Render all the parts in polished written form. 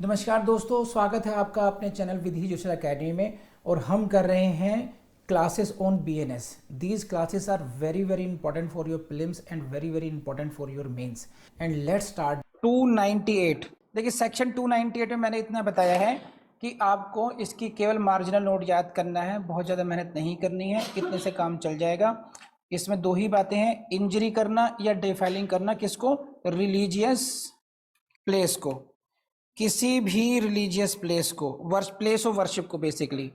नमस्कार दोस्तों, स्वागत है आपका अपने चैनल विधि जोशी एकेडमी में। और हम कर रहे हैं classes on BNS. These classes are very very important for your prelims and very very important for your mains. And let's start 298। देखिए सेक्शन 298 में मैंने इतना बताया है कि आपको इसकी केवल मार्जिनल नोट याद करना है, बहुत ज़्यादा मेहनत नहीं करनी है, इतने से काम चल जाएगा। इसमें दो ही बातें हैं, इंजरी करना या डिफाइलिंग करना। किसको? रिलीजियस प्लेस को, किसी भी रिलीजियस प्लेस को, प्लेस ऑफ वर्शिप को, basically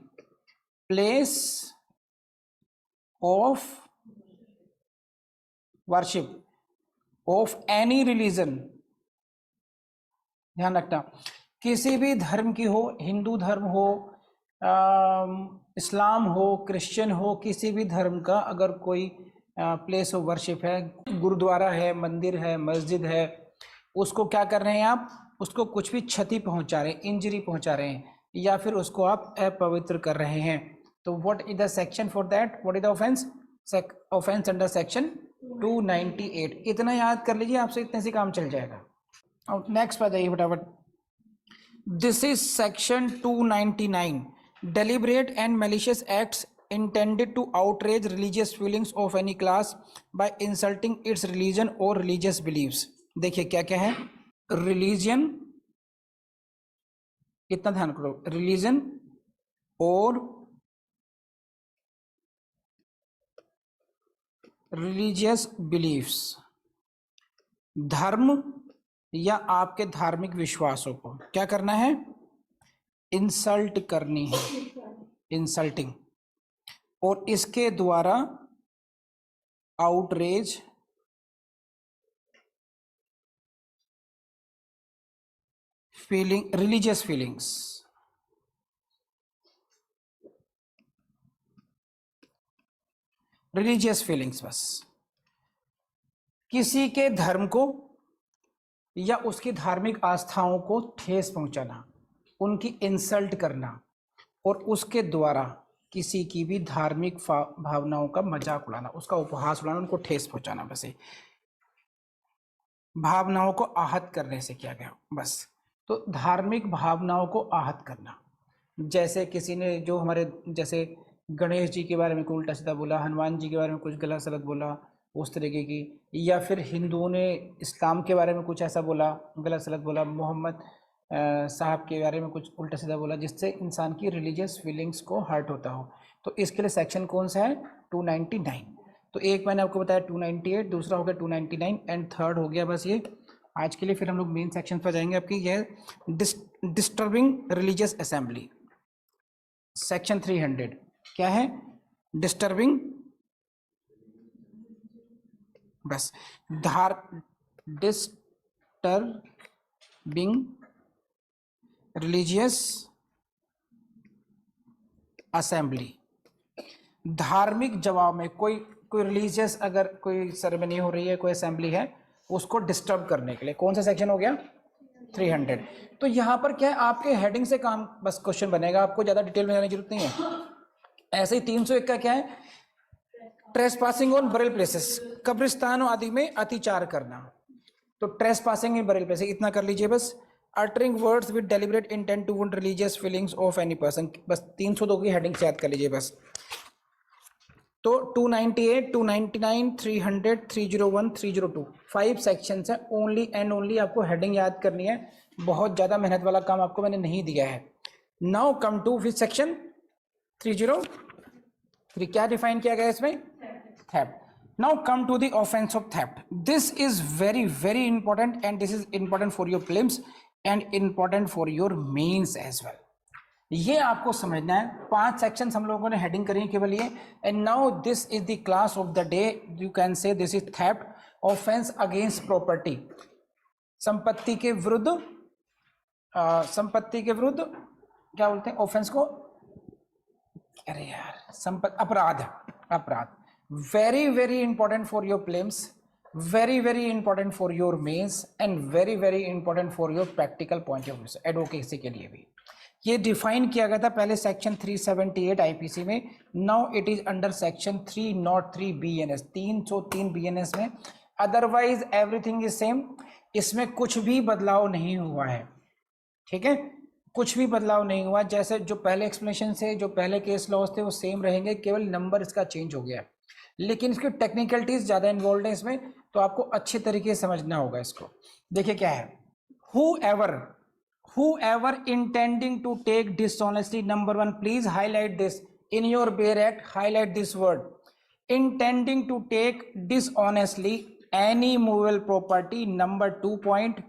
place of worship of any religion. ध्यान रखना, किसी भी धर्म की हो, हिंदू धर्म हो, इस्लाम हो, क्रिश्चियन हो, किसी भी धर्म का अगर कोई प्लेस ऑफ वर्शिप है, गुरुद्वारा है, मंदिर है, मस्जिद है, उसको क्या कर रहे हैं आप? उसको कुछ भी क्षति पहुंचा रहे हैं, इंजरी पहुंचा रहे हैं, या फिर उसको आप अपवित्र कर रहे हैं। तो what is the section for that? What is the offence? Offence under section 298। इतना याद कर लीजिए, आपसे इतने से काम चल जाएगा। और नेक्स्ट पर जाइए फटाफट। This is section 299, deliberate and malicious acts intended to outrage religious feelings of any class by insulting its religion or religious beliefs। देखिए क्या क्या है। रिलीजन, कितना ध्यान करो, रिलीजन और रिलीजियस बिलीफ्स, धर्म या आपके धार्मिक विश्वासों को क्या करना है? इंसल्ट करनी है, इंसल्टिंग। और इसके द्वारा outrage feeling, religious feelings, religious feelings, बस किसी के धर्म को या उसकी धार्मिक आस्थाओं को ठेस पहुंचाना, उनकी इंसल्ट करना, और उसके द्वारा किसी की भी धार्मिक भावनाओं का मजाक उड़ाना, उसका उपहास उड़ाना, उनको ठेस पहुंचाना, बस भावनाओं को आहत करने से किया गया, बस। तो धार्मिक भावनाओं को आहत करना, जैसे किसी ने जो हमारे जैसे गणेश जी के बारे में कोई उल्टा सीधा बोला, हनुमान जी के बारे में कुछ गलत सलत बोला, उस तरीके की, या फिर हिंदुओं ने इस्लाम के बारे में कुछ ऐसा बोला, गलत सलत बोला, मोहम्मद साहब के बारे में कुछ उल्टा सीधा बोला, जिससे इंसान की रिलीजियस फीलिंग्स को हर्ट होता हो, तो इसके लिए सेक्शन कौन सा है? 299। तो एक मैंने आपको बताया 298, दूसरा हो गया 299 एंड थर्ड हो गया बस ये आज के लिए। फिर हम लोग मेन सेक्शन पर जाएंगे। आपकी यह डिस्टर्बिंग रिलीजियस असेंबली, सेक्शन 300 क्या है? डिस्टर्बिंग, बस डिस्टर्बिंग रिलीजियस असेंबली। धार्मिक जवाब में कोई कोई रिलीजियस अगर कोई सेरेमनी हो रही है, कोई असेंबली है, उसको डिस्टर्ब करने के लिए कौन सा सेक्शन हो गया? 300। तो यहां पर क्या है, आपके हेडिंग से काम बस क्वेश्चन बनेगा, आपको ज्यादा डिटेल में जाने की जरूरत नहीं है। ऐसे ही 301 का क्या है? ट्रेसपासिंग ऑन बरेल प्लेसेस, कब्रिस्तान आदि में अतिचार करना। तो ट्रेसपासिंग इन बरेल प्लेसेस इतना कर लीजिए बस। Uttering words with deliberate intent to wound religious feelings of any person, बस 302 की हेडिंग से याद कर लीजिए बस। तो 298, 299, 300, 301, 302 5 सेक्शंस हैं। ओनली एंड ओनली आपको हेडिंग याद करनी है, बहुत ज़्यादा मेहनत वाला काम आपको मैंने नहीं दिया है। Now come to which section? 303। क्या डिफाइन किया गया इसमें? Theft. Now come to the offence of theft. This is very very important and this is important for your prelims and important for your mains as well. ये आपको समझना है। 5 sections हम लोगों ने हेडिंग करी केवल ये। And now this is the class of the day, you can say this is theft, offence against property, संपत्ति के विरुद्ध, संपत्ति के विरुद्ध क्या बोलते हैं ऑफेंस को? अरे यार, अपराध, अपराध। Very very important for your prelims, very very important for your mains and very very important for your practical point of view, advocacy के लिए भी। ये डिफाइन किया गया था पहले सेक्शन 378 आईपीसी में। Now it is under section 303 BNS, 303 BNS में। अदरवाइज एवरीथिंग इज सेम, इसमें कुछ भी बदलाव नहीं हुआ है। ठीक है, कुछ भी बदलाव नहीं हुआ, जैसे जो पहले एक्सप्लेनेशन से जो पहले केस लॉस थे वो सेम रहेंगे, केवल नंबर इसका चेंज हो गया है, लेकिन इसकी टेक्निकलिटीज ज्यादा इन्वॉल्व है इसमें, तो आपको अच्छे तरीके से समझना होगा इसको। देखिए क्या है, whoever intending to take dishonestly, number one, please highlight this in your Bayer Act, highlight this word, intending to take dishonestly any movable property. Number 2 point,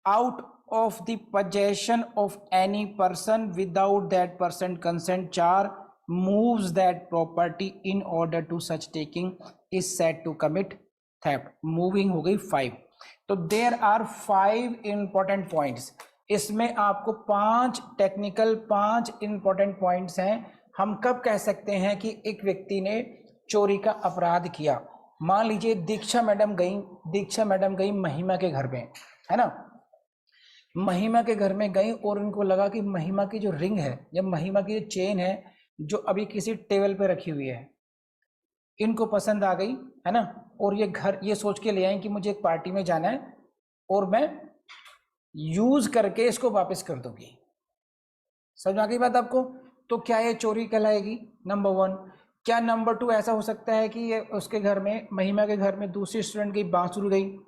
out of the possession of any person without that person consent, 4, moves that property in order to such taking is said to commit theft. Moving हो गई 5। तो there are 5 important points, इसमें आपको 5 technical 5 important points हैं। हम कब कह सकते हैं कि एक व्यक्ति ने चोरी का अपराध किया? मान लीजिए दीक्षा मैडम गई महिमा के घर में, है ना, महिमा के घर में गई और उनको लगा कि महिमा की जो रिंग है या महिमा की जो चेन है जो अभी किसी टेबल पे रखी हुई है, इनको पसंद आ गई, है ना, और ये सोच के ले आए कि मुझे एक पार्टी में जाना है और मैं यूज करके इसको वापस कर दूंगी। समझ आ गई बात आपको? तो क्या ये चोरी कहलाएगी? नंबर 1। क्या नंबर 2 ऐसा हो सकता है कि ये उसके घर में, महिमा के घर में दूसरी स्टूडेंट की बांसुरी गई,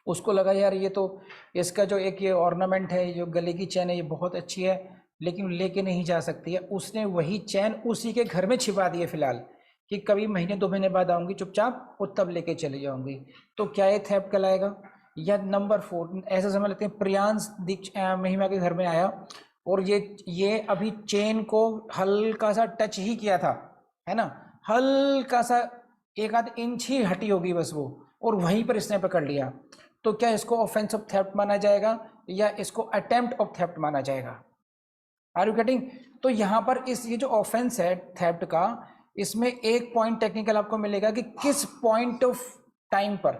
उसको लगा यार ये तो इसका जो एक ये ऑर्नामेंट है, जो गले की चैन है, ये बहुत अच्छी है लेकिन लेके नहीं जा सकती है, उसने वही चैन उसी के घर में छिपा दी है फिलहाल, कि कभी महीने 2 महीने बाद आऊंगी चुपचाप और तब लेके चले जाऊंगी। तो क्या ये थेफ्ट कहलाएगा? या नंबर 4, ऐसा समझ लेते हैं प्रियांश महिमा के घर में आया और ये अभी चेन को हल्का सा टच ही किया था, है ना, हल्का सा 1 आध इंच ही हटी होगी बस वो, और वहीं पर इसने पकड़ लिया। तो क्या इसको ऑफेंस ऑफ थेफ्ट माना जाएगा या इसको अटेम्प्ट ऑफ थेफ्ट माना जाएगा? Are you getting? तो यहाँ पर ये जो ऑफेंस है थेफ्ट का, इसमें एक पॉइंट टेक्निकल आपको मिलेगा कि किस पॉइंट ऑफ टाइम पर,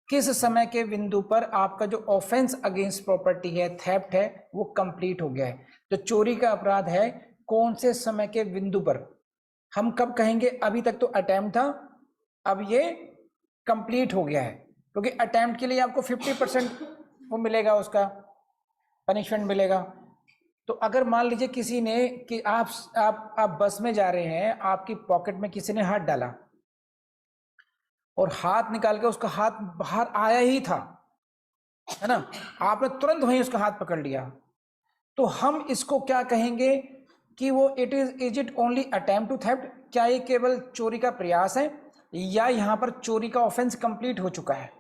किस समय के बिंदु पर आपका जो ऑफेंस अगेंस्ट प्रॉपर्टी है, थेफ्ट है, वो कंप्लीट हो गया है। जो चोरी का अपराध है, कौन से समय के बिंदु पर, हम कब कहेंगे अभी तक तो अटेम्प्ट था, अब ये कंप्लीट हो गया है, क्योंकि अटेम्प्ट के लिए आपको 50% वो मिलेगा, उसका पनिशमेंट मिलेगा। तो अगर मान लीजिए किसी ने कि आप बस में जा रहे हैं, आपकी पॉकेट में किसी ने हाथ डाला और हाथ निकाल के उसका हाथ बाहर आया ही था, है ना, आपने तुरंत वहीं उसका हाथ पकड़ लिया, तो हम इसको क्या कहेंगे कि वो is it only attempt to theft? क्या ये केवल चोरी का प्रयास है या यहां पर चोरी का ऑफेंस कंप्लीट हो चुका है?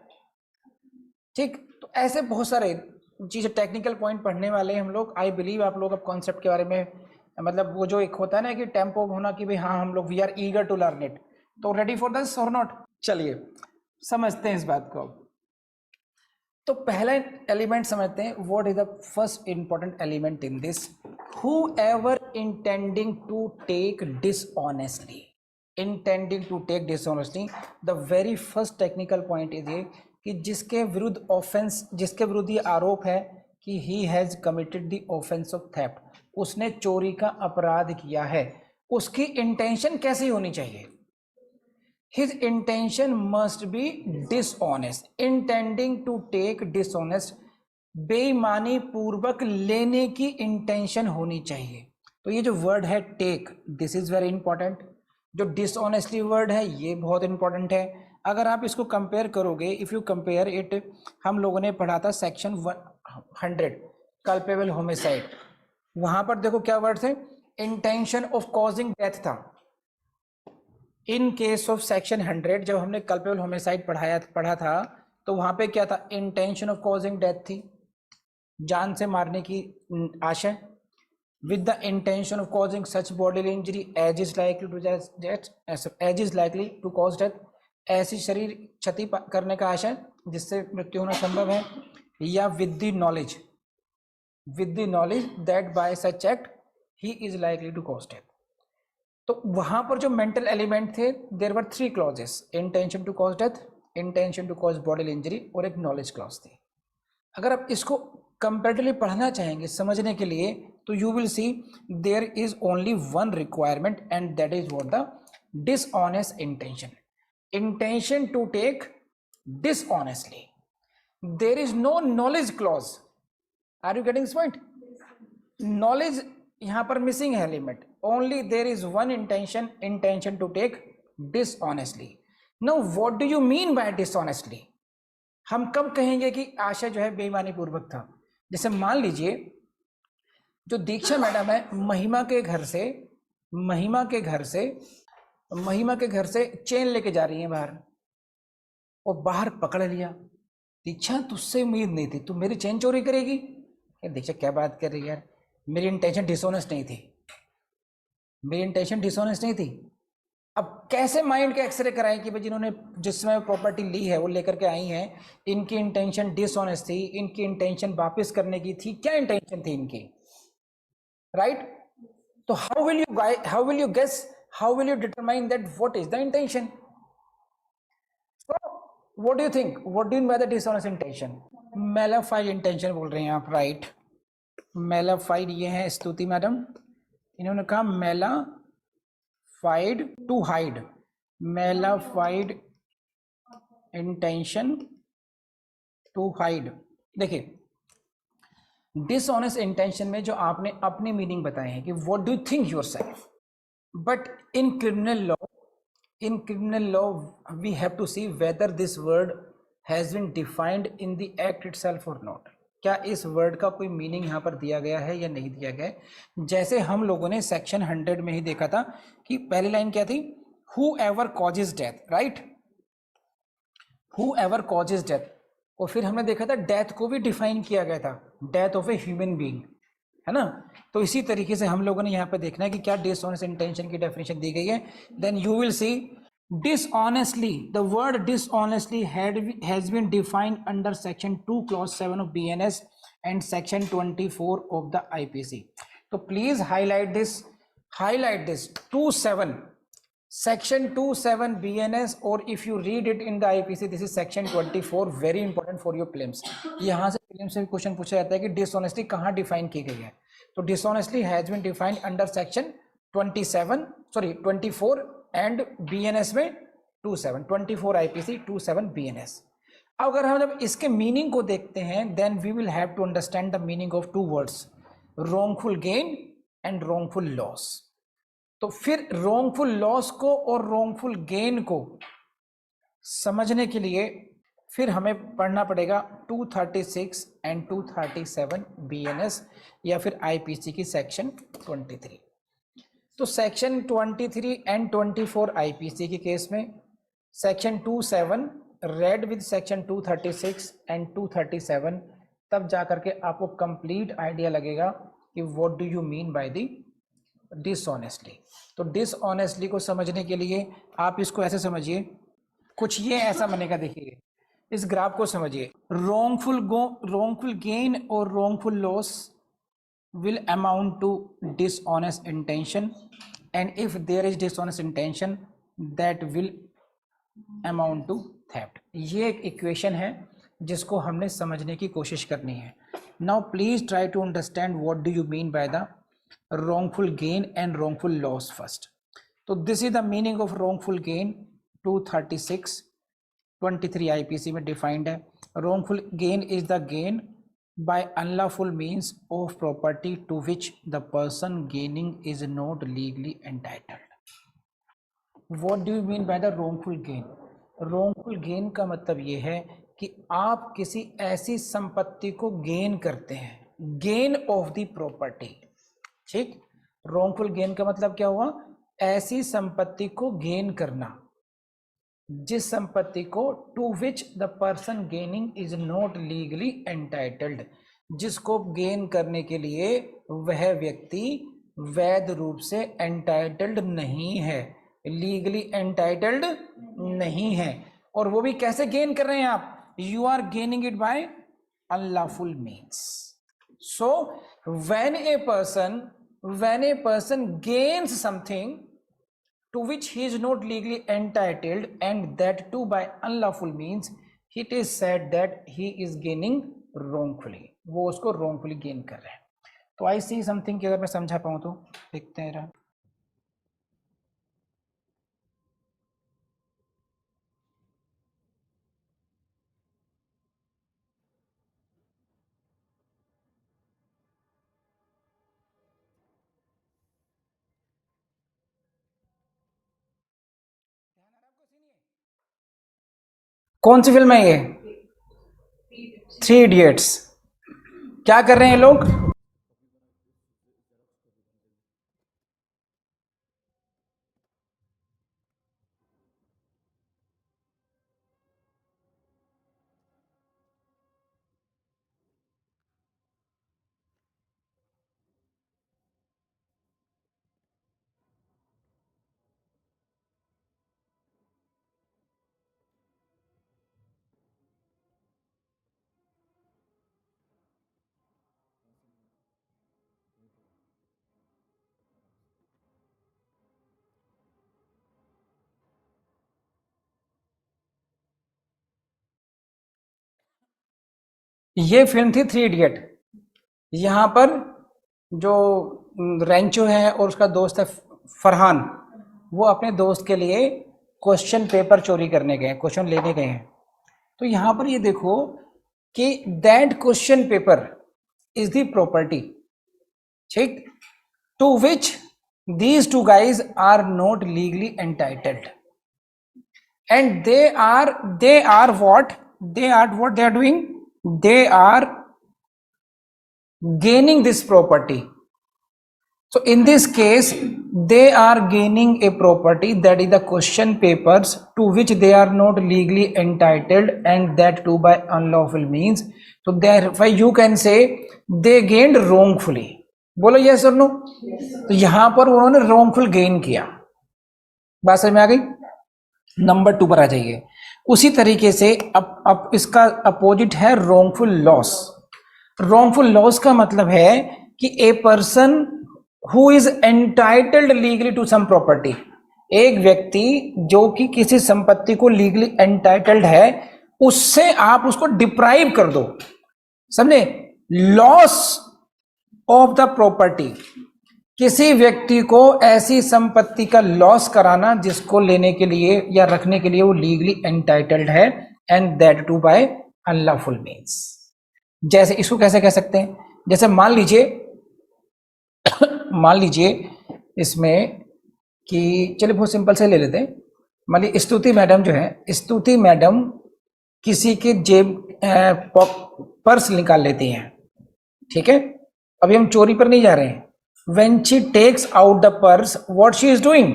ठीक, तो ऐसे बहुत सारे चीजें टेक्निकल पॉइंट पढ़ने वाले हैं हम लोग। आई बिलीव आप लोग अब कॉन्सेप्ट के बारे में, मतलब वो जो एक होता है ना कि टेम्पो होना कि भाई हाँ हम लोग we are eager to learn it, तो ready for this or not? चलिए समझते हैं इस बात को। तो पहला एलिमेंट समझते हैं, what is the first important element in this? whoever intending to take dishonestly, intending to take dishonestly, the very first technical point is ये कि जिसके विरुद्ध ऑफेंस, जिसके विरुद्ध ये आरोप है कि he has committed the offense of theft, उसने चोरी का अपराध किया है, उसकी इंटेंशन कैसी होनी चाहिए? His intention must be dishonest, intending to take dishonest, बेईमानी पूर्वक लेने की इंटेंशन होनी चाहिए। तो ये जो वर्ड है take, this is very important. जो डिसऑनेस्टली वर्ड है ये बहुत इंपॉर्टेंट है। अगर आप इसको कंपेयर करोगे, इफ यू कंपेयर इट, हम लोगों ने पढ़ा था सेक्शन 100 कल्पेबल होमिसाइड, वहां पर देखो क्या वर्ड थे, इंटेंशन ऑफ कॉजिंग डेथ था। इन केस ऑफ सेक्शन 100 जब हमने कल्पेबल होमिसाइड पढ़ा था तो वहां पे क्या था, इंटेंशन ऑफ कॉजिंग डेथ थी, जान से मारने की आशय, with the intention of causing such bodily injury as is likely to cause death, ऐसी शरीर क्षति करने का आशय जिससे मृत्यु होना संभव है, या with the knowledge that by such act he is likely to cause death। तो वहां पर जो मेंटल एलिमेंट थे, there were 3 clauses, intention to cause death, intention to cause bodily injury और एक नॉलेज क्लॉज थी। अगर आप इसको कंपैरेटिवली पढ़ना चाहेंगे समझने के लिए, तो you will see there is only one requirement and that is what, the dishonest intention, intention to take dishonestly. There is no knowledge clause, are you getting this point? Knowledge यहां पर missing है element, only there is one intention, intention to take dishonestly. No what do you mean by dishonestly? हम कब कहेंगे कि आशय जो है बेईमानी पूर्वक था? जैसे मान लीजिए जो दीक्षा मैडम है, महिमा के घर से, महिमा के घर से, महिमा के घर से चेन लेके जा रही है बाहर, और बाहर पकड़ लिया। दीक्षा तुझसे उम्मीद नहीं थी, तू मेरी चेन चोरी करेगी? यार दीक्षा क्या बात कर रही है यार, मेरी इंटेंशन डिसऑनेस्ट नहीं थी, मेरी इंटेंशन डिसऑनेस्ट नहीं थी। अब कैसे माइंड के एक्सरे कराएं कि भाई जिन्होंने जिसमें प्रॉपर्टी ली है वो लेकर के आई हैं, इनकी इंटेंशन डिसऑनेस्ट थी, इनकी इंटेंशन वापस करने की थी, क्या इंटेंशन थी इनकी, राइट? तो how will you guess, how will you determine that what is the intention? So, what do you think? What do you mean by the dishonest intention? Mala fide intention बोल रहे हैं आप, राइट? मेलाफाइड ये है स्तुति madam, इन्होंने कहा malafide to hide, malafide intention to hide. देखिए डिसऑनेस्ट इंटेंशन में जो आपने अपनी मीनिंग बताए हैं कि what do you think yourself, but in criminal law, in criminal law we have to see whether this word has been defined in the act itself or not। क्या इस word का कोई मीनिंग यहाँ पर दिया गया है या नहीं दिया गया है? जैसे हम लोगों ने सेक्शन 100 में ही देखा था कि पहली लाइन क्या थी, whoever causes death, right? whoever causes death, और फिर हमने देखा था डेथ को भी डिफाइन किया गया था, death of a human being, है ना? तो इसी तरीके से हम लोगों ने यहाँ पे देखना है कि क्या डिसऑनेस्ट इंटेंशन की डेफिनेशन दी गई है। Then you will see dishonestly, the word dishonestly has been defined under section 2 clause 7 of BNS and section 24 of the IPC। तो please highlight this 27 section 27 BNS, और if you read it in the IPC this is section 24, very important for your prelims। यहाँ से prelims से question पूछा जाता है कि dishonesty कहाँ डिफाइन की गई है। तो dishonestly has been defined under section 24 and BNS में 27, 24 IPC 27 BNS। अगर हम जब इसके मीनिंग को देखते हैं then we will have to understand the meaning of two words, wrongful gain and wrongful loss। तो फिर wrongful loss को और wrongful gain को समझने के लिए फिर हमें पढ़ना पड़ेगा 236 एंड 237 BNS या फिर IPC की सेक्शन 23। तो सेक्शन 23 एंड 24 IPC के केस में section 27 read with section 236 and 237, तब जाकर के आपको कंप्लीट आइडिया लगेगा कि what do you mean by the dishonestly. तो डिसऑनेस्टली को समझने के लिए आप इसको ऐसे समझिए, कुछ ये ऐसा बनेगा, देखिए इस ग्राफ को समझिए, wrongful गेन और wrongful loss will amount to dishonest intention, and if there is dishonest intention that will amount to theft। ये एक इक्वेशन है जिसको हमने समझने की कोशिश करनी है। Now please try to understand what do you mean by the wrongful gain and wrongful loss first। तो this is the meaning of wrongful gain, 236 23 IPC में डिफाइंड है। wrongful gain is the gain by unlawful means of property to which the person gaining is not legally entitled। What do you mean by the wrongful gain? wrongful gain का मतलब ये है कि आप किसी ऐसी संपत्ति को गेन करते हैं, गेन ऑफ द प्रॉपर्टी, ठीक? wrongful gain का मतलब क्या हुआ, ऐसी संपत्ति को गेन करना जिस संपत्ति को to which the person gaining is not legally entitled, जिसको गेन करने के लिए वह व्यक्ति वैध रूप से एंटाइटल्ड नहीं है, लीगली एंटाइटल्ड नहीं है। और वो भी कैसे गेन कर रहे हैं आप, you are gaining it by unlawful means. So when a person gains something to which he is not legally entitled and that too by unlawful means, it is said that he is gaining wrongfully, वो उसको wrongfully gain कर रहे हैं। तो आई see something कि अगर मैं समझा पाऊँ तो देखते हैं। कौन सी फिल्म है ये? Three idiots. क्या कर रहे हैं लोग? ये फिल्म थी थ्री इडियट। यहां पर जो रेंचो है और उसका दोस्त है फरहान, वो अपने दोस्त के लिए क्वेश्चन पेपर चोरी करने गए, क्वेश्चन लेने गए हैं। तो यहां पर ये देखो कि that question paper is the property, ठीक, to which these two guys are not legally entitled, and they are what they are doing, they are gaining this property. So in this case they are gaining a property that is the question papers to which they are not legally entitled, and that too by unlawful means. So therefore you can say they gained wrongfully. बोलो yes or no? तो यहां पर उन्होंने wrongful gain किया। बात समझ में आ गई? नंबर 2 पर आ जाइए। उसी तरीके से अब इसका अपोजिट है wrongful loss। wrongful loss का मतलब है कि a person who is entitled legally to some property, एक व्यक्ति जो कि किसी संपत्ति को लीगली एंटाइटल्ड है, उससे आप उसको डिप्राइव कर दो, समझे? लॉस ऑफ द प्रॉपर्टी, किसी व्यक्ति को ऐसी संपत्ति का लॉस कराना जिसको लेने के लिए या रखने के लिए वो लीगली एंटाइटल्ड है, and that too by unlawful means. जैसे इसको कैसे कह सकते हैं? जैसे मान लीजिए इसमें कि चलिए बहुत सिंपल से ले लेते हैं। मान लीजिए स्तुति मैडम जो है, स्तुति मैडम किसी के जेब पर्स निकाल लेती हैं, ठीक है? अभी हम चोरी पर नहीं जा रहे हैं। When she takes out the purse, what she is doing?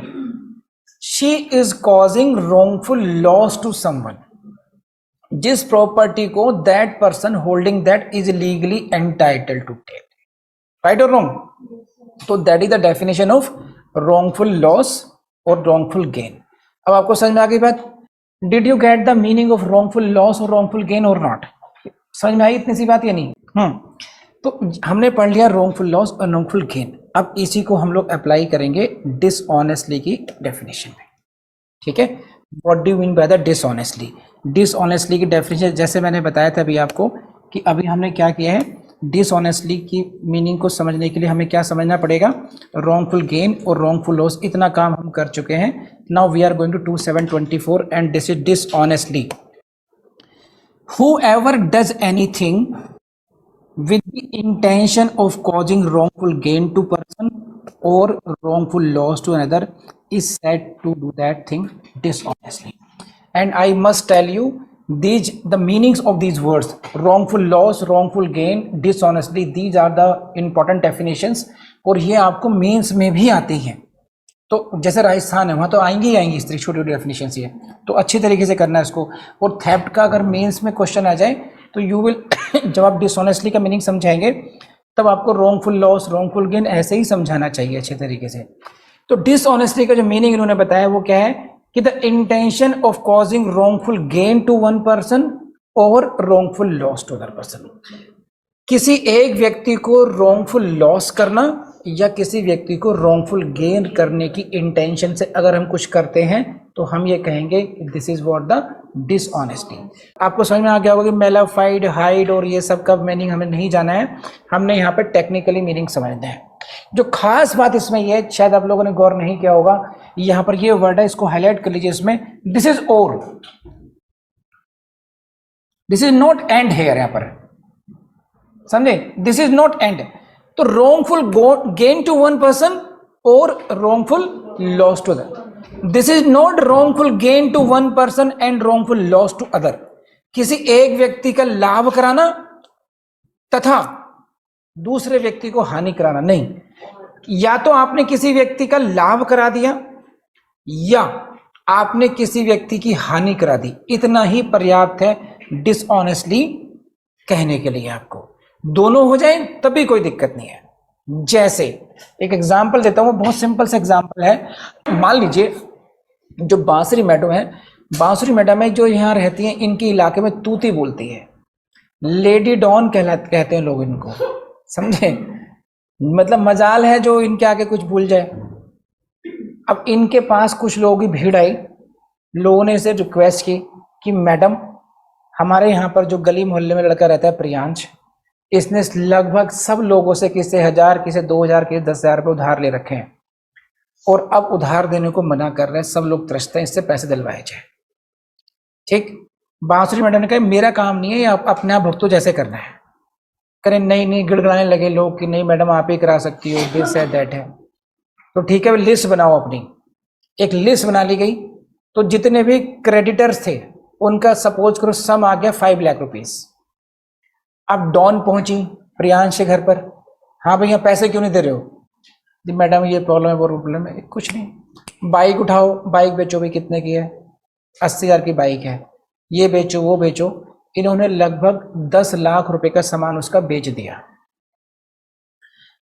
She is causing wrongful loss to someone. जिस प्रॉपर्टी को that person holding that is legally entitled to take. Right or wrong? तो that is the definition of wrongful loss or wrongful gain. अब आपको समझ में आ गई बात? Did you get the meaning of wrongful loss or wrongful gain or not? समझ में आई इतनी सी बात या नहीं? तो हमने पढ़ लिया wrongful loss और wrongful gain। अब इसी को हम लोग अप्लाई करेंगे डिसऑनेस्टली की डेफिनेशन में, ठीक है? What do you mean by the dishonestly? Dishonestly की डेफिनेशन जैसे मैंने बताया था अभी आपको कि अभी हमने क्या किया है, डिसऑनेस्टली की मीनिंग को समझने के लिए हमें क्या समझना पड़ेगा? wrongful gain और wrongful loss। इतना काम हम कर चुके हैं। Now we are going to 2724 and this is dishonestly. whoever does anything with the intention of causing wrongful gain to person or wrongful loss to another is said to do that thing dishonestly. And I must tell you the meanings of these words: wrongful loss, wrongful gain, dishonestly, these are the important definitions। और ये आपको mains में भी आती हैं। तो जैसे राजस्थान है वहाँ तो आएंगी ही आएंगी इस तरीके छोटी छोटी डेफिनेशन ये, तो अच्छी तरीके से करना है इसको। और थेफ्ट का अगर मेंस में क्वेश्चन आ जाए तो यू विल जब आप डिसऑनेस्टली का मीनिंग समझाएंगे तब आपको wrongful loss, wrongful gain ऐसे ही समझाना चाहिए अच्छे तरीके से। तो डिसऑनेस्टली का जो मीनिंग इन्होंने बताया वो क्या है कि the intention of causing wrongful gain to one person or wrongful loss to other person. किसी एक व्यक्ति को wrongful loss करना या किसी व्यक्ति को wrongful gain करने की इंटेंशन से अगर हम कुछ करते हैं तो हम ये कहेंगे this is what the dishonesty. आपको समझ में आ गया होगा कि मेलाफाइड, हाइड और ये सब का मीनिंग हमें नहीं जाना है, हमने यहाँ पे टेक्निकली मीनिंग समझना है। जो खास बात इसमें ये शायद आप लोगों ने गौर नहीं किया होगा, यहाँ पर ये वर्ड है, इसको हाईलाइट कर लीजिए इसमें, this is or, this is not and here, यहाँ पर समझे, दिस इज नॉट एंड। तो wrongful gain to one person or wrongful loss to other, this is not wrongful gain to one person and wrongful loss to other. किसी एक व्यक्ति का लाभ कराना तथा दूसरे व्यक्ति को हानि कराना नहीं। या तो आपने किसी व्यक्ति का लाभ करा दिया या आपने किसी व्यक्ति की हानि करा दी, इतना ही पर्याप्त है डिसऑनेस्टली कहने के लिए। आपको दोनों हो जाए तभी कोई दिक्कत नहीं है। जैसे एक एग्जांपल देता हूं, बहुत सिंपल सा एग्जांपल है। मान लीजिए जो बांसुरी मैडम है, बांसुरी मैडम है जो यहाँ रहती हैं, इनके इलाके में तूती बोलती है, लेडी डॉन कहते हैं लोग इनको, समझे? मतलब मजाल है जो इनके आगे कुछ भूल जाए। अब इनके पास कुछ लोगों की भीड़ आई, लोगों ने इसे रिक्वेस्ट की कि मैडम हमारे यहाँ पर जो गली मोहल्ले में लड़का रहता है प्रियांश, इसने लगभग सब लोगों से किसी 1000, किसी 2000, किसी 10,000 रुपये उधार ले रखे हैं और अब उधार देने को मना कर रहे हैं, सब लोग तरसते हैं, इससे पैसे दिलवाए जाए। ठीक, बांसुरी मैडम ने कहा मेरा काम नहीं है, ये आप अपने आप भुगतो जैसे करना है। करें नहीं नहीं, गिड़गिड़ाने लगे लोग कि नहीं मैडम आप ही करा सकती हो, दिस है दैट है। तो ठीक है, लिस्ट बनाओ अपनी। एक लिस्ट बना ली गई, तो जितने भी क्रेडिटर्स थे उनका सपोज करो सम आ गया 5 लाख रुपीस। अब डॉन पहुंची प्रियांश के घर पर, हाँ भैया पैसे क्यों नहीं दे रहे हो? जी मैडम ये प्रॉब्लम है वो प्रॉब्लम है। कुछ नहीं, बाइक उठाओ, बाइक बेचो भी, कितने की है? 80,000 की बाइक है, ये बेचो वो बेचो। इन्होंने लगभग 10 लाख रुपए का सामान उसका बेच दिया।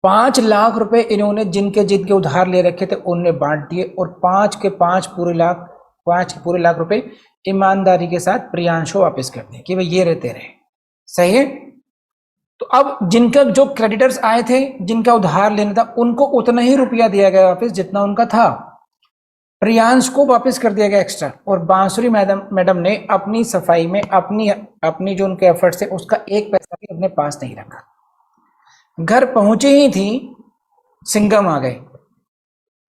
5 लाख रुपए इन्होंने जिनके उधार ले रखे थे उनने बांट दिए और 5 के 5 पूरे लाख रुपए ईमानदारी के साथ प्रियांश को वापस कर दिए कि भाई ये रहते रहे। सही है? तो अब जिनका जो क्रेडिटर्स आए थे, जिनका उधार लेना था, उनको उतना ही रुपया दिया गया वापस जितना उनका था। प्रियांश को वापस कर दिया गया एक्स्ट्रा। और बांसुरी मैडम ने अपनी सफाई में अपनी जो उनके एफर्ट्स थे उसका एक पैसा भी अपने पास नहीं रखा। घर पहुंचे ही थी, सिंघम आ गए,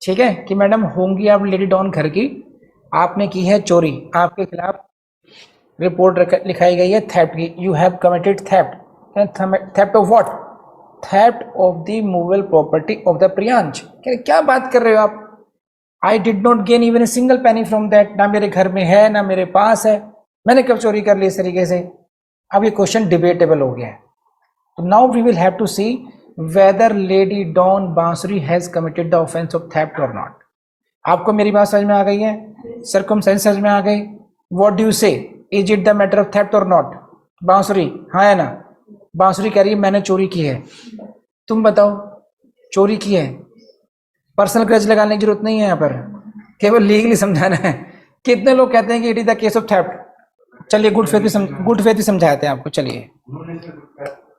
ठीक है, कि मैडम होंगी आप लेडी डॉन घर की, आपने की है चोरी, आपके खिलाफ रिपोर्ट लिखाई गई है थेफ्ट की, you have committed theft. Theft of what? Theft of the movable property of the Priyansh. क्या बात कर रहे हो आप? I did not gain even a single penny from that. ना मेरे घर में है ना मेरे पास है, मैंने कब चोरी कर ली इस तरीके से? अब ये क्वेश्चन डिबेटेबल हो गया है। तो now we will have to see whether lady don Bansuri has committed the offence of theft और नॉट। आपको मेरी बात समझ में आ गई है? सर्कमस्टेंस समझ में आ गई? व्हाट डू यू से, is it the matter of theft और नॉट? बांसुरी हाँ है ना? बांसुरी कह रही है मैंने चोरी की है, तुम बताओ चोरी की है। पर्सनल ग्रज लगाने की जरूरत नहीं है यहाँ पर, केवल लीगली समझाना है। कितने लोग कहते हैं कि it is the case of theft? चलिए गुड फेथ भी समझाते हैं आपको, चलिए।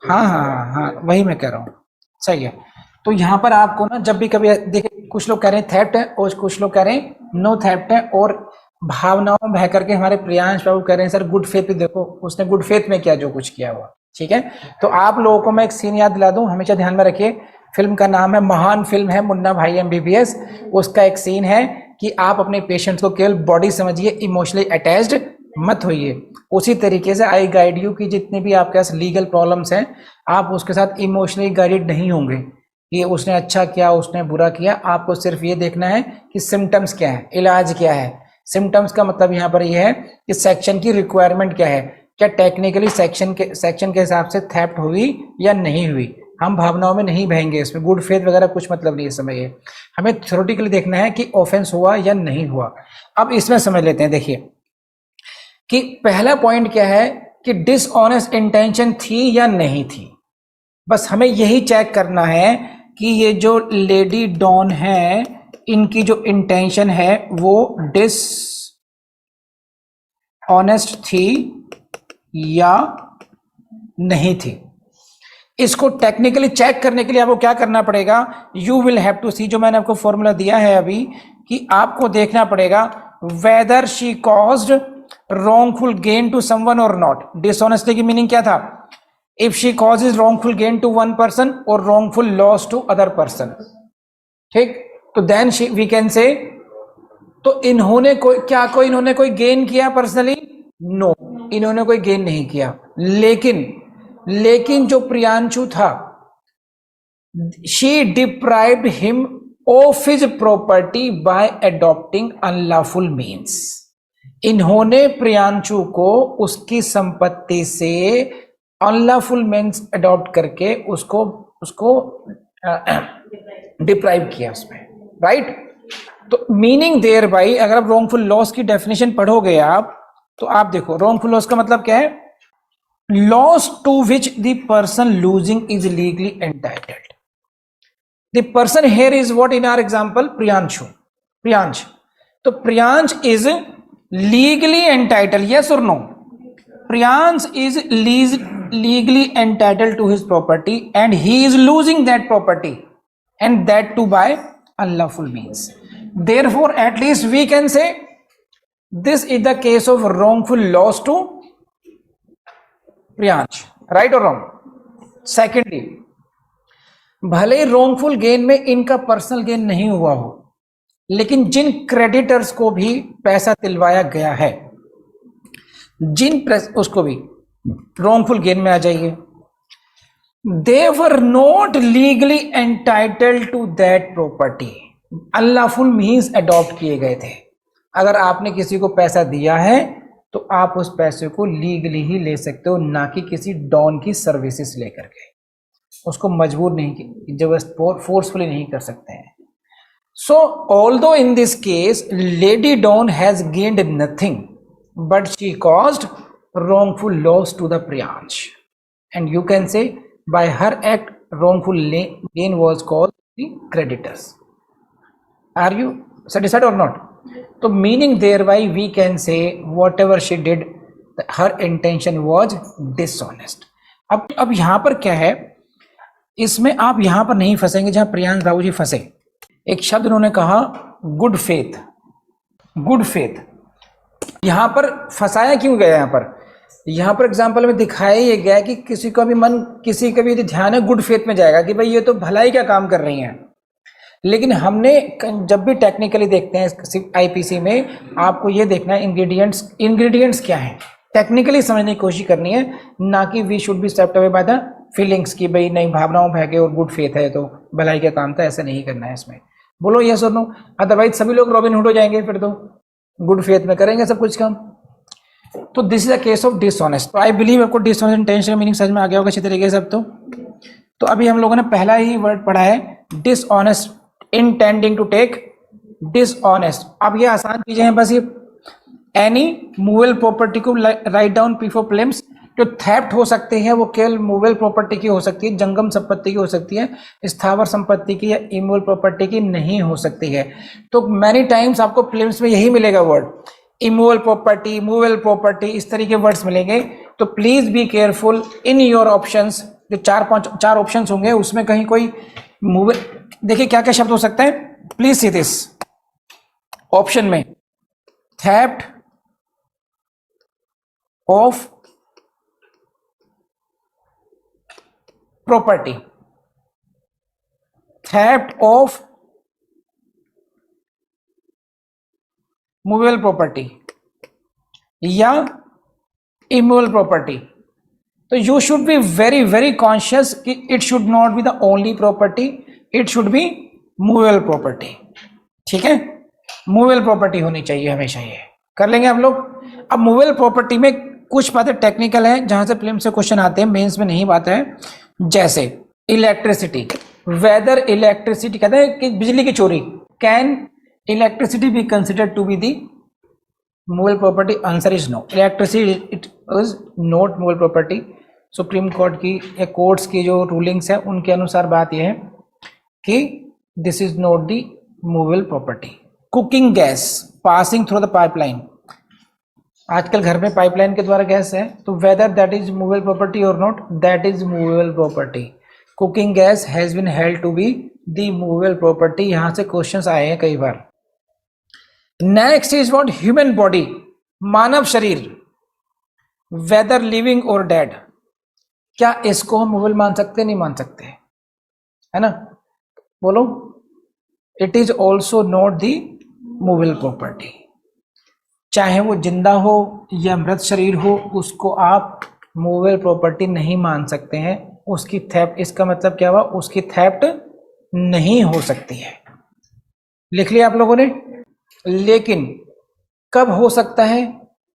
हाँ हाँ हाँ हाँ, वही मैं कह रहा हूँ, सही है। तो यहाँ पर आपको ना जब भी कभी देखिए, कुछ लोग कह रहे हैं थेफ्ट है और कुछ लोग कह रहे हैं नो थेफ्ट है, और भावनाओं में बह करके हमारे प्रियांश बाबू कह रहे हैं सर गुड फेथ भी देखो, उसने गुड फेथ में किया जो कुछ किया हुआ। ठीक है, तो आप लोगों को मैं एक सीन याद दिला दूं, हमेशा ध्यान में रखिए। फिल्म का नाम है, महान फिल्म है मुन्ना भाई MBBS। उसका एक सीन है कि आप अपने पेशेंट्स को केवल बॉडी समझिए, इमोशनली अटैच्ड मत होइए। उसी तरीके से आई गाइड यू कि जितने भी आपके पास लीगल प्रॉब्लम्स हैं, आप उसके साथ इमोशनली गाइडेड नहीं होंगे कि उसने अच्छा किया उसने बुरा किया। आपको सिर्फ ये देखना है कि सिम्टम्स क्या है, इलाज क्या है। सिम्टम्स का मतलब यहाँ पर यह है कि सेक्शन की रिक्वायरमेंट क्या है, क्या टेक्निकली सेक्शन के हिसाब से थेफ्ट हुई या नहीं हुई। हम भावनाओं में नहीं बहेंगे, इसमें गुड फेथ वगैरह कुछ मतलब नहीं है। समझिए, हमें थ्योरेटिकली देखना है कि ऑफेंस हुआ या नहीं हुआ। अब इसमें समझ लेते हैं, देखिए कि पहला पॉइंट क्या है कि डिसऑनेस्ट इंटेंशन थी या नहीं थी। बस हमें यही चेक करना है कि ये जो लेडी डॉन है, इनकी जो इंटेंशन है वो डिसऑनेस्ट थी या नहीं थी। इसको टेक्निकली चेक करने के लिए आपको क्या करना पड़ेगा, यू विल हैव टू सी, जो मैंने आपको फॉर्मूला दिया है अभी, कि आपको देखना पड़ेगा whether she caused wrongful gain to someone or not। dishonesty की मीनिंग क्या था? if she causes wrongful gain to one person or wrongful loss to other person। ठीक, तो then we can say, तो इन्होंने कोई गेन किया पर्सनली? नो, इन्होंने कोई गेन नहीं किया। लेकिन जो प्रियांशु था, she deprived him of his property bye adopting unlawful means. इन्होंने प्रियांशु को उसकी संपत्ति से अनलॉफुल मीन्स अडॉप्ट करके उसको उसको डिप्राइव किया उसमें, राइट। तो मीनिंग देयर बाई, अगर आप रॉन्गफुल लॉस की डेफिनेशन पढ़ोगे आप, तो आप देखो रॉन्गफुल लॉस का मतलब क्या है, loss to which the person losing is legally entitled. The person here is what in our example, Priyanshu, Priyansh. तो Priyansh is legally entitled, yes और नो? प्रियांश इज legally entitled to his property and he is losing that property, and that too by unlawful means. Therefore, at least we can say this is the case of wrongful loss to Priyansh, right or wrong? Secondly, भले wrongful gain में इनका personal gain नहीं हुआ हो, लेकिन जिन creditors को भी पैसा दिलवाया गया है, उसको भी wrongful गेन में आ जाइए। They were not legally entitled to that property. unlawful means adopt किए गए थे। अगर आपने किसी को पैसा दिया है तो आप उस पैसे को लीगली ही ले सकते हो, ना कि किसी डॉन की सर्विसेज लेकर के। उसको मजबूर नहीं, जबरदस्त फोर्सफुली नहीं कर सकते हैं। So although in this case Lady Dawn has gained nothing, but she caused wrongful loss to the Priyansh, and you can say by her act wrongful gain was caused the creditors. Are you satisfied or not? So meaning thereby we can say whatever she did, her intention was dishonest. अब यहाँ पर क्या है, इसमें आप यहाँ पर नहीं फंसेंगे जहाँ प्रियांश राव जी फंसे। एक शब्द उन्होंने कहा गुड फेथ, गुड फेथ। यहां पर फंसाया क्यों गया? यहां पर एग्जांपल में दिखाया ये गया कि किसी का भी मन, किसी का भी ध्यान है, गुड फेथ में जाएगा कि भाई ये तो भलाई का काम कर रही हैं। लेकिन हमने जब भी टेक्निकली देखते हैं आईपीसी में, आपको ये देखना है इंग्रेडिएंट्स क्या है, टेक्निकली समझने की कोशिश करनी है, ना कि we should be swept away by the feelings की भाई नहीं भावनाओं भागे और गुड फेथ है तो भलाई का काम था। ऐसा नहीं करना है इसमें। बोलो यस और नो, अदरवाइज सभी लोग रॉबिन हुड हो जाएंगे, फिर तो गुड फेथ में करेंगे सब कुछ काम। तो this is a case of dishonest. तो आई बिलीव आपको डिसऑनेस्ट इंटेंशन मीनिंग समझ में आ गया होगा अच्छी तरीके से अब तो अभी हम लोगों ने पहला ही वर्ड पढ़ा है dishonest, intending to take dishonest. अब ये आसान चीजें हैं, बस ये एनी मूवेबल प्रॉपर्टी को राइट डाउन पी फॉर प्लेम्स। जो थेफ्ट हो सकते हैं वो केवल मूवेबल प्रॉपर्टी की हो सकती है, जंगम संपत्ति की हो सकती है, स्थावर संपत्ति की या इमूवेबल प्रॉपर्टी की नहीं हो सकती है। तो मैनी टाइम्स आपको प्लेम्स में यही मिलेगा word, immovable property, movable property, इस तरीके वर्ड्स मिलेंगे। तो please be careful in your options. जो चार ऑप्शंस होंगे उसमें कहीं कोई मूवेबल, देखिए क्या क्या शब्द हो सकता है, प्लीज सी दिस। ऑप्शन में theft of property, theft of movable property या इमूवेबल प्रॉपर्टी। तो you should be very very conscious कि it should not be the only property, it should be movable property. ठीक है, movable property होनी चाहिए हमेशा। ये कर लेंगे हम लोग। अब मूवेबल प्रॉपर्टी में कुछ बातें टेक्निकल है जहां से प्रीलिम्स से क्वेश्चन आते हैं, मेंस में नहीं बात है। जैसे इलेक्ट्रिसिटी, वेदर इलेक्ट्रिसिटी, कहते हैं कि बिजली की चोरी, can electricity be considered to be the movable property? Answer is no, electricity it is not movable property. Supreme Court की या कोर्ट्स की जो रूलिंग्स है उनके अनुसार बात यह है कि this is not the movable property. Cooking gas passing through the pipeline, आजकल घर में पाइपलाइन के द्वारा गैस है, तो whether that is movable property और not, that is movable property. Cooking gas has been held to be the movable property. यहां से क्वेश्चंस आए हैं कई बार। Next is what, human body, मानव शरीर, वेदर लिविंग और डेड। क्या इसको हम मूवेबल मान सकते, नहीं मान सकते, है ना? बोलो, it is also not the movable property. चाहे वो जिंदा हो या मृत शरीर हो, उसको आप मूवेबल प्रॉपर्टी नहीं मान सकते हैं। उसकी थेफ्ट, इसका मतलब क्या हुआ, उसकी थेफ्ट नहीं हो सकती है। लिख लिया आप लोगों ने। लेकिन कब हो सकता है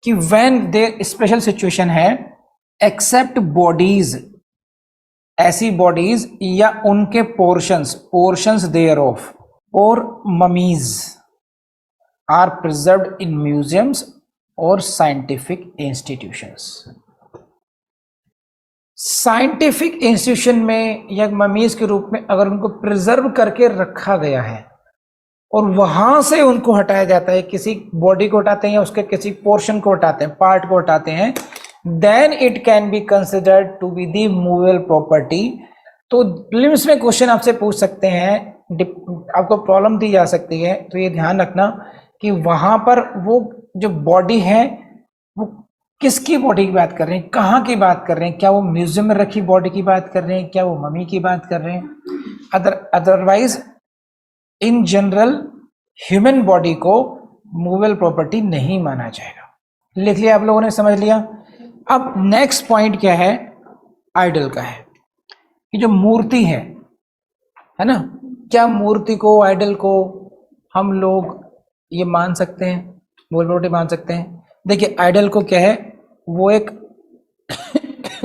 कि व्हेन देयर स्पेशल सिचुएशन है, एक्सेप्ट बॉडीज, ऐसी बॉडीज या उनके portions thereof or mummies are preserved in museums or scientific institutions. Scientific institution में या ममीज के रूप में अगर उनको प्रिजर्व करके रखा गया है और वहां से उनको हटाया जाता है, किसी बॉडी को हटाते हैं या उसके किसी पोर्शन को हटाते हैं, पार्ट को हटाते हैं, then it can be considered to be the movable property. तो प्रीलिम्स में क्वेश्चन आपसे पूछ सकते हैं, आपको प्रॉब्लम दी जा सकती है, तो ये ध्यान रखना कि वहां पर वो जो बॉडी है वो किसकी बॉडी की बात कर रहे हैं, कहाँ की बात कर रहे हैं, क्या वो म्यूजियम में रखी बॉडी की बात कर रहे हैं, क्या वो मम्मी की बात कर रहे हैं। Otherwise in general human body को मूवेबल प्रॉपर्टी नहीं माना जाएगा। लिख लिया आप लोगों ने, समझ लिया। अब नेक्स्ट पॉइंट क्या है, आइडल का है कि जो मूर्ति है ना, क्या मूर्ति को, आइडल को हम लोग ये मान सकते हैं, मूवेबल प्रॉपर्टी मान सकते हैं। देखिए आइडल को क्या है, वो एक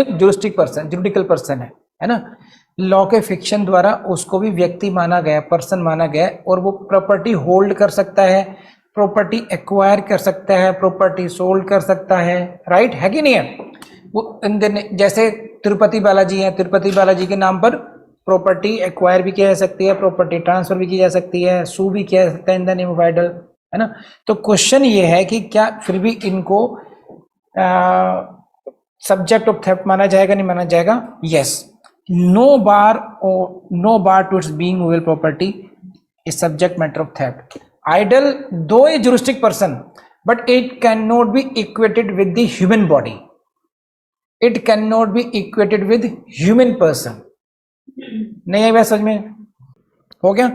जुरिडिकल पर्सन है ना, लॉ के फिक्शन द्वारा उसको भी व्यक्ति माना गया, पर्सन माना गया, और वो प्रॉपर्टी होल्ड कर सकता है, प्रॉपर्टी एक्वायर कर सकता है, प्रॉपर्टी सोल्ड कर सकता है, राइट है कि नहीं है। वो जैसे तिरुपति बालाजी है, तिरुपति बालाजी के नाम पर प्रॉपर्टी एक्वायर भी किया जा सकती है, प्रॉपर्टी ट्रांसफर भी की जा सकती है, सू भी किया जा सकता है in the name of idol, है ना। तो क्वेश्चन ये है कि क्या फिर भी इनको सब्जेक्ट ऑफ थेफ्ट माना जाएगा, नहीं माना जाएगा। Yes, no bar to its being movable property is subject matter of theft. Idol though a juristic person but it can not be equated with the human body, it can not be equated with human person. नहीं है समझ में, हो गया।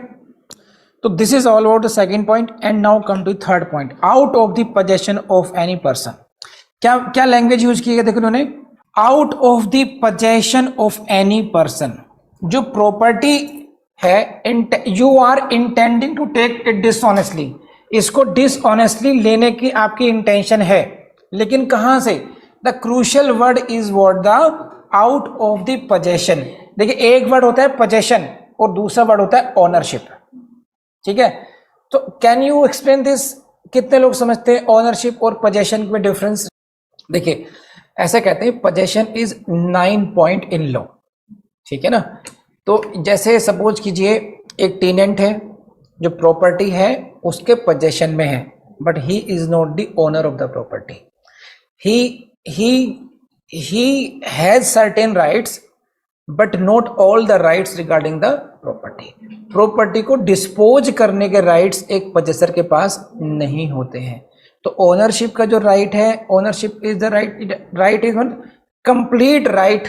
तो this is all about the second point and now come to third point, out of the possession of any person. क्या क्या language use की है, देखो उन्होंने, out of the possession of any person. जो प्रॉपर्टी है, you are intending to take it dishonestly, इसको dishonestly लेने की आपकी इंटेंशन है, लेकिन कहां से। The crucial word is what, the out of the possession. देखिए एक वर्ड होता है पोजेशन और दूसरा वर्ड होता है ओनरशिप, ठीक है। तो कैन यू एक्सप्लेन दिस, कितने लोग समझते हैं ऑनरशिप और पोजेशन में डिफरेंस। देखिए ऐसे कहते हैं possession is 9 point in law, ठीक है ना। तो जैसे सपोज कीजिए एक टेनेंट है, जो प्रॉपर्टी है उसके पोजेशन में है, but he is not the owner of the property, he has certain rights but not all the rights regarding the property। Property को डिस्पोज करने के राइट्स एक पोजेसर के पास नहीं होते हैं। तो ओनरशिप का जो राइट है, ownership is the right is one complete right,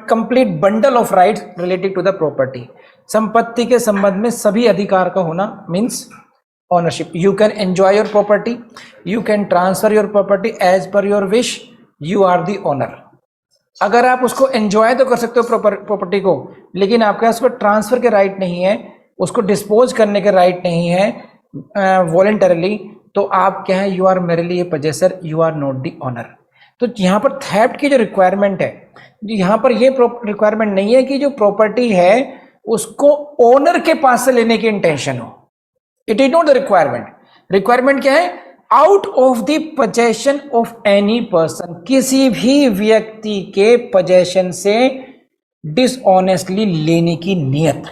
complete bundle of rights related to the property. संपत्ति के संबंध में सभी अधिकार का होना means ownership. You can enjoy your property, you can transfer your property as per your wish, you are the owner. अगर आप उसको एंजॉय तो कर सकते हो प्रॉपर्टी को, लेकिन आपके पास उसको ट्रांसफर के राइट नहीं है, उसको डिस्पोज करने के राइट नहीं है वॉलेंटरली, तो आप क्या है, you are merely a possessor, you are not the owner. तो यहाँ पर थेफ्ट की जो रिक्वायरमेंट है, यहाँ पर ये रिक्वायरमेंट नहीं है कि जो प्रॉपर्टी है उसको ओनर के पास से लेने की इंटेंशन हो, it is not the requirement. Requirement क्या है, out of the possession of any person, किसी भी व्यक्ति के पोजेशन से डिसऑनेस्टली लेने की नियत।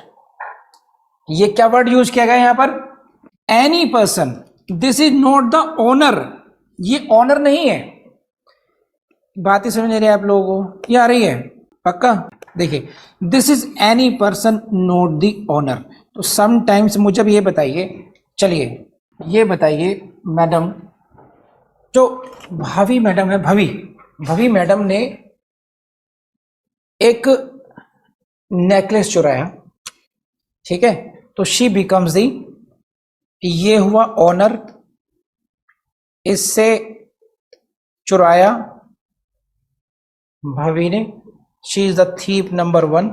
ये क्या वर्ड यूज किया गया यहां पर, any person. This is not the owner, ये ओनर नहीं है। बात ही समझ रहे हैं आप लोगों को, ये आ रही है पक्का। देखिए this is any person not the owner. तो समटाइम्स मुझे भी ये बताइए, चलिए ये बताइए मैडम, जो भावी मैडम है, भवी मैडम ने एक नेकलेस चुराया, ठीक है, तो शी बिकम्स दी, ये हुआ ओनर, इससे चुराया भवी ने, she is the thief number 1,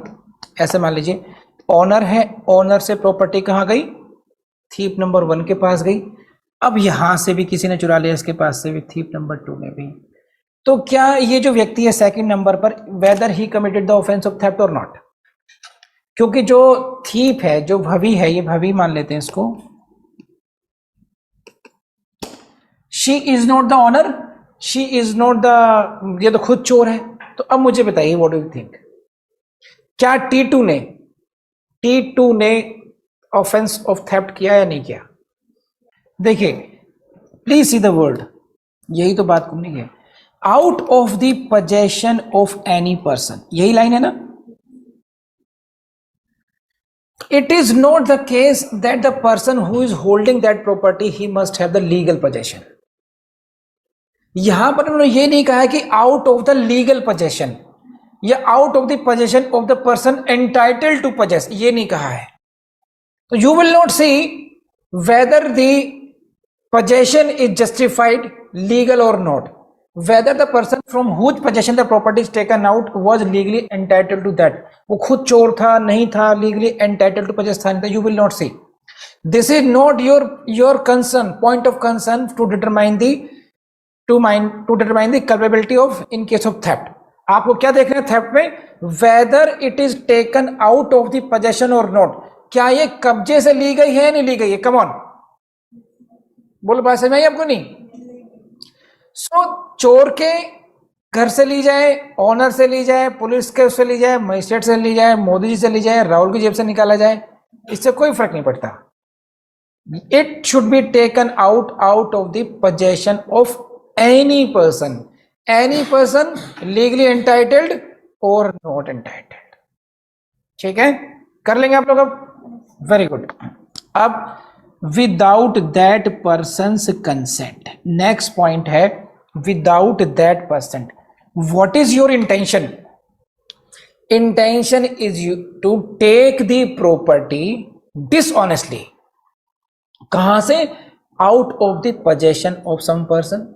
ऐसे मान लीजिए। ओनर है, ओनर से प्रॉपर्टी कहाँ गई, थीप नंबर 1 के पास गई, अब यहां से भी किसी ने चुरा लिया, इसके पास से भी थीप नंबर 2 में भी। तो क्या ये जो व्यक्ति है सेकंड नंबर पर, weather he committed the offence of theft और नॉट? क्योंकि जो थीप है, जो भवी है, ये भवी मान लेते हैं इसको, she is not the owner, she is not the, ये तो खुद चोर है। तो अब मुझे बताइए व्हाट डू यू थिंक, क्या टी टू ने ऑफेंस ऑफ थेफ्ट किया या नहीं किया? देखिए प्लीज सी द वर्ड, यही तो बात करनी है। Out of the possession of any person, यही लाइन है ना। It is not the case that the person who is holding that property he must have the legal possession. यहां पर उन्होंने ये नहीं कहा है कि out of the legal possession या out of the possession of the person entitled to possess, ये नहीं कहा है। तो you will not see whether the possession is justified, legal or not, whether the person from whose possession the property is taken out was legally entitled to that, वो खुद चोर था नहीं था, legally entitled to possess था नहीं था, you will not see. This is not your concern, point of concern to determine the culpability of in case of theft. आपको क्या देखना है theft में? whether it is taken out of the possession or not, क्या ये कब्जे से ली गई है नहीं ली गई है? come on, बोलो बात समझ में आई आपको? नहीं। सो चोर के घर से ली जाए, ऑनर से ली जाए, पुलिस के उससे ली जाए, मजिस्ट्रेट से ली जाए, मोदी जी से ली जाए, राहुल की जेब से निकाला जाए, इससे कोई फर्क नहीं पड़ता। It should be taken out of the possession of any person legally entitled और नॉट एंटाइटल्ड। ठीक है, कर लेंगे आप लोग अब, वेरी गुड। अब without that person's consent, next point है without that person. What is your intention? Intention is to take the property dishonestly. कहां से? Out of the possession of some person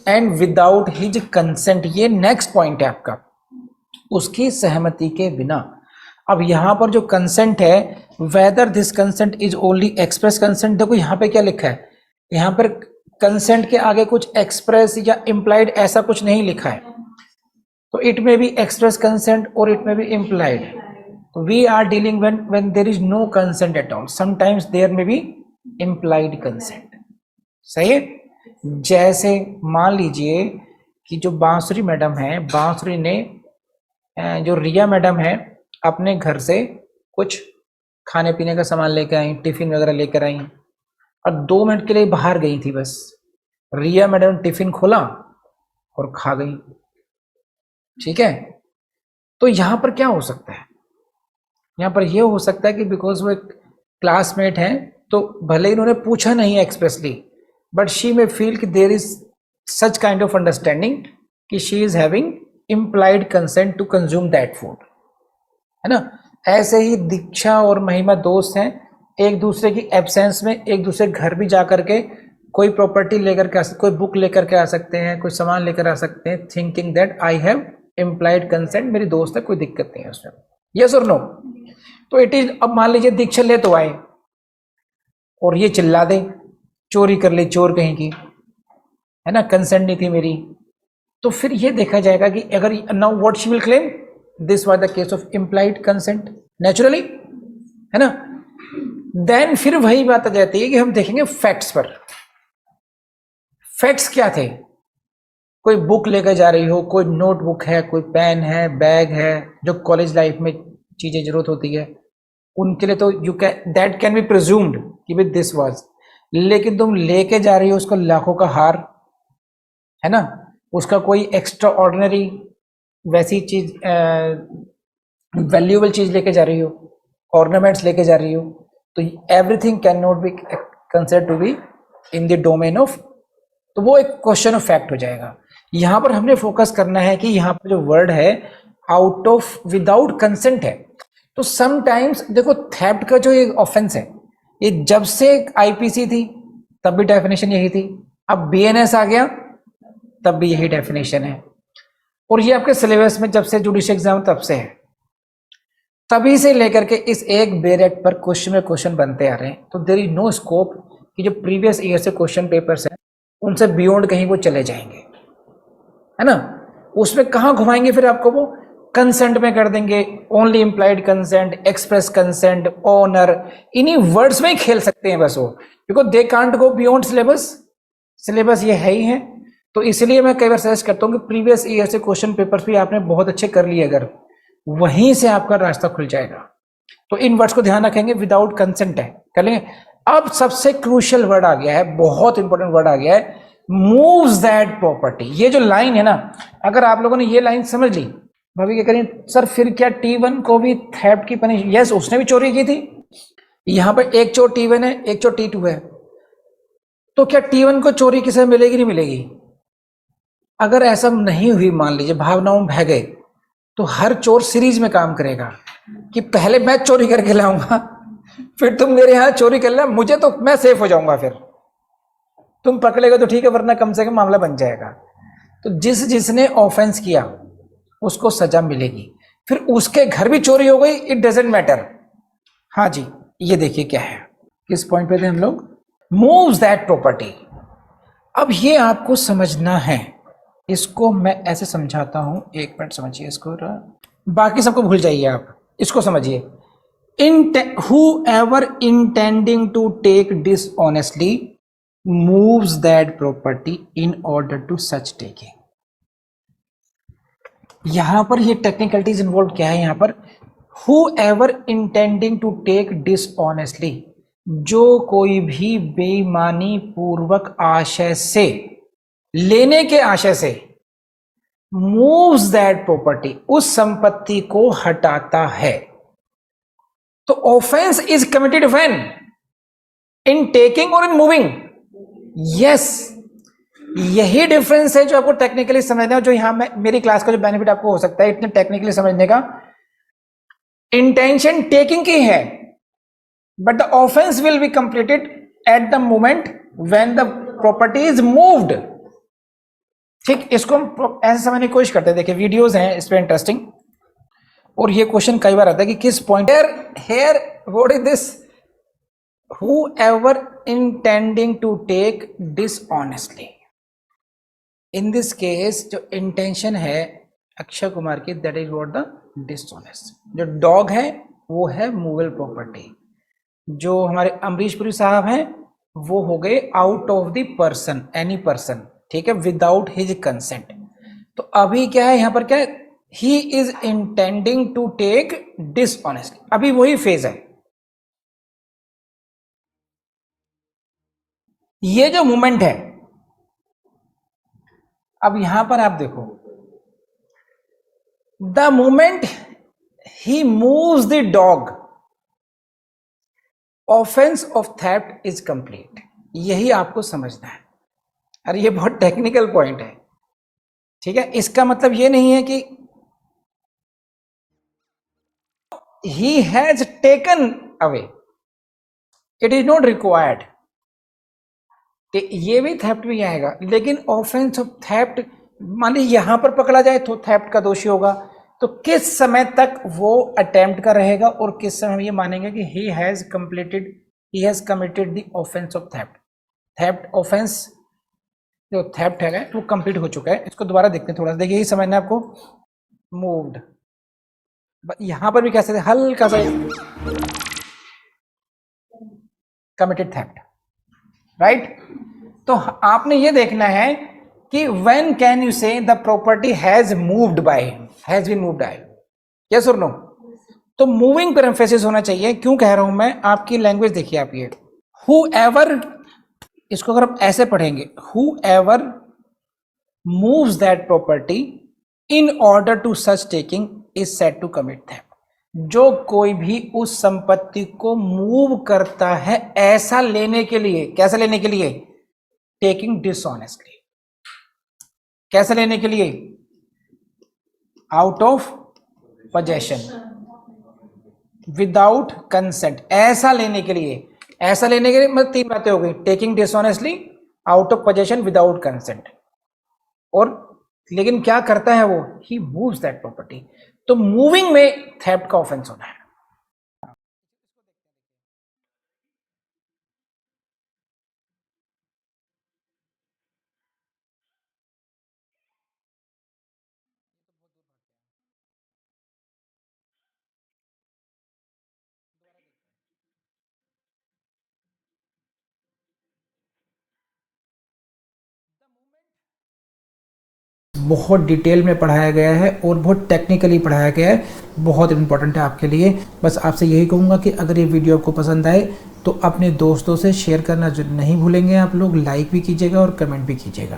and without his consent, ये next point है आपका, उसकी सहमति के बिना। अब यहां पर जो कंसेंट है, whether this consent is only express consent, देखो यहां पे क्या लिखा है, यहां पर कंसेंट के आगे कुछ एक्सप्रेस या इम्प्लाइड ऐसा कुछ नहीं लिखा है। तो इट में भी एक्सप्रेस कंसेंट और इट में भी implied. We are dealing when there is no consent at all, sometimes there में भी इम्प्लाइड कंसेंट। सही है। जैसे मान लीजिए कि जो बांसुरी मैडम है, बांसुरी ने जो रिया मैडम है अपने घर से कुछ खाने पीने का सामान लेकर आई, टिफिन वगैरह लेकर आई और 2 मिनट के लिए बाहर गई थी बस। रिया मैडम ने टिफिन खोला और खा गई। ठीक है, तो यहां पर क्या हो सकता है? यहां पर यह हो सकता है कि बिकॉज वो एक क्लासमेट है, तो भले इन्होंने पूछा नहीं expressly, but she may feel कि there is such kind of understanding कि she is having implied consent to consume that food, है ना। ऐसे ही दीक्षा और महिमा दोस्त हैं, एक दूसरे की एब्सेंस में एक दूसरे घर भी जा करके कोई प्रॉपर्टी लेकर के कोई बुक लेकर के आ सकते हैं, कोई सामान लेकर आ सकते हैं, thinking that I have implied consent, मेरी दोस्त है, कोई दिक्कत नहीं है उसमें। यस और नो? तो इट इज, अब मान लीजिए दीक्षा ले तो आए और ये चिल्ला दे चोरी कर ले, चोर कहीं की, है ना, कंसेंट नहीं थी मेरी, तो फिर ये देखा जाएगा कि अगर now what she will claim, this was the case of implied consent naturally, है ना। देन फिर वही बात आ जाती है कि हम देखेंगे फैक्ट्स पर। फैक्ट्स क्या थे? कोई बुक लेकर जा रही हो, कोई नोटबुक है, कोई पेन है, बैग है, जो कॉलेज लाइफ में चीजें जरूरत होती है उनके लिए, तो you can that can be presumed कि भाई दिस वाज। लेकिन तुम लेके जा रही हो उसको लाखों का हार, है ना, उसका कोई एक्स्ट्रा ऑर्डिनरी वैसी चीज, वैल्यूएबल चीज लेके जा रही हो, ऑर्नामेंट्स लेके जा रही हो, तो everything can not be considered to be in the domain of, तो वो एक क्वेश्चन ऑफ फैक्ट हो जाएगा। यहां पर हमने फोकस करना है कि यहां पर जो वर्ड है आउट ऑफ, विदाउट कंसेंट है। तो समटाइम्स देखो थेफ्ट का जो ये ऑफेंस है, ये जब से आईपीसी थी तब भी डेफिनेशन यही थी, अब बीएनएस आ गया तब भी यही डेफिनेशन है, और ये आपके सिलेबस में जब से जुडिशियल एग्जाम तब से है। तभी से लेकर के इस एक बेर एक्ट पर क्वेश्चन में क्वेश्चन बनते आ रहे हैं, तो देयर इज नो स्कोप कि जो प्रीवियस ईयर से क्वेश्चन पेपर्स हैं उनसे बियॉन्ड कहीं वो चले जाएंगे, है ना। उसमें कहाँ घुमाएंगे फिर आपको, वो कंसेंट में कर देंगे, only implied consent, express consent, owner, इन्हीं वर्ड्स में ही खेल सकते हैं बस वो, because they can't go beyond syllabus. Syllabus ये है ही है। तो इसलिए मैं कई बार सजेस्ट करता हूँ कि प्रीवियस ईयर से क्वेश्चन पेपर्स भी आपने बहुत अच्छे कर लिए, अगर वहीं से आपका रास्ता खुल जाएगा। तो इन वर्ड्स को ध्यान रखेंगे, विदाउट कंसेंट है, कर लेंगे। अब सबसे क्रूशियल वर्ड आ गया है, बहुत इंपॉर्टेंट वर्ड आ गया है, मूव्स दैट प्रॉपर्टी। ये जो लाइन है ना, अगर आप लोगों ने ये लाइन समझ ली, भाभी क्या करें सर, फिर क्या T1 को भी थेफ्ट की पनिश, यस उसने भी चोरी की थी। यहां पर एक चोर T1 है, एक चोर T2 है, तो क्या T1 को चोरी किसे मिलेगी, नहीं मिलेगी? अगर ऐसा नहीं हुई, मान लीजिए भावनाओं में बह गए, तो हर चोर सीरीज में काम करेगा कि पहले मैं चोरी करके लाऊंगा, फिर तुम मेरे यहां चोरी कर ले, मुझे तो मैं सेफ हो जाऊंगा, फिर तुम पकड़ेगा तो ठीक है, वरना कम से कम मामला बन जाएगा। तो जिसने ऑफेंस किया उसको सजा मिलेगी, फिर उसके घर भी चोरी हो गई, इट डजेंट मैटर। हाँ जी, ये देखिए क्या है, किस पॉइंट पे थे हम लोग, मूव्स दैट प्रॉपर्टी। अब ये आपको समझना है, इसको मैं ऐसे समझाता हूं, एक मिनट समझिए इसको, बाकी सबको भूल जाइए, आप इसको समझिए। whoever intending to take dishonestly moves that property in order to such taking। यहां पर ये टेक्निकलिटीज इन्वॉल्व क्या है, यहां पर whoever intending to take dishonestly, जो कोई भी बेईमानी पूर्वक आशय से, लेने के आशय से, मूव्स दैट प्रॉपर्टी, उस संपत्ति को हटाता है। तो offence is committed when, in taking और इन मूविंग। यस, यही डिफरेंस है जो आपको टेक्निकली समझना है, जो यहां में मेरी क्लास का जो बेनिफिट आपको हो सकता है इतने टेक्निकली समझने का। इंटेंशन टेकिंग की है, but the offence will be completed at the moment when the property is moved. ठीक, इसको हम ऐसे समझने की कोशिश करते हैं। देखिए वीडियोस हैं इस पे इंटरेस्टिंग, और ये क्वेश्चन कई बार आता है कि किस point, here what is this, whoever intending to take dishonestly। In this case जो इंटेंशन है अक्षय कुमार की, that is what the dishonest. जो डॉग है वो है मूवेबल प्रॉपर्टी, जो हमारे अमरीश पुरी साहब हैं वो हो गए out of the person, any person, ठीक है, विदाउट हिज कंसेंट। तो अभी क्या है यहां पर, क्या है, he is intending to take dishonestly, अभी वही फेज है। ये जो मूवमेंट है, अब यहां पर आप देखो, the moment he moves the dog, offence of theft is complete. यही आपको समझना है। अरे ये बहुत टेक्निकल पॉइंट है, ठीक है। इसका मतलब ये नहीं है कि he has taken away, it is not required। ये भी थेफ्ट भी आएगा, लेकिन ऑफेंस ऑफ थेफ्ट, मान लीजिए यहां पर पकड़ा जाए तो थेफ्ट का दोषी होगा, तो किस समय तक वो अटेम्प्ट का रहेगा, और किस समय हम ये मानेंगे कि he has committed the offense of theft। Theft offence जो थेफ्ट है वो कंप्लीट हो चुका है। इसको दोबारा देखते हैं थोड़ा सा, देखिए यही समझना आपको। मूव्ड, यहां पर भी कैसे थे, हल्का सा कमिटेड थेफ्ट, राइट। तो आपने ये देखना है कि when can you say the property has moved by, has been moved by, yes और नो। तो मूविंग पर एम्फेसिस होना चाहिए। क्यों कह रहा हूं मैं, आपकी लैंग्वेज देखिए आप, ये whoever, इसको अगर आप ऐसे पढ़ेंगे, whoever moves that property in order to such taking is said to commit theft। जो कोई भी उस संपत्ति को मूव करता है ऐसा लेने के लिए, कैसा लेने के लिए, टेकिंग डिसऑनेस्टली, कैसे लेने के लिए, out of possession, without consent, ऐसा लेने के लिए। ऐसा लेने के लिए मतलब तीन बातें हो गई, taking dishonestly, out of possession, without consent. और लेकिन क्या करता है वो, ही मूव्स दैट प्रॉपर्टी। तो मूविंग में थेफ्ट का ऑफेंस होना है। बहुत डिटेल में पढ़ाया गया है और बहुत टेक्निकली पढ़ाया गया है, बहुत इंपॉर्टेंट है आपके लिए। बस आपसे यही कहूँगा कि अगर ये वीडियो आपको पसंद आए तो अपने दोस्तों से शेयर करना जो नहीं भूलेंगे आप लोग, लाइक भी कीजिएगा और कमेंट भी कीजिएगा।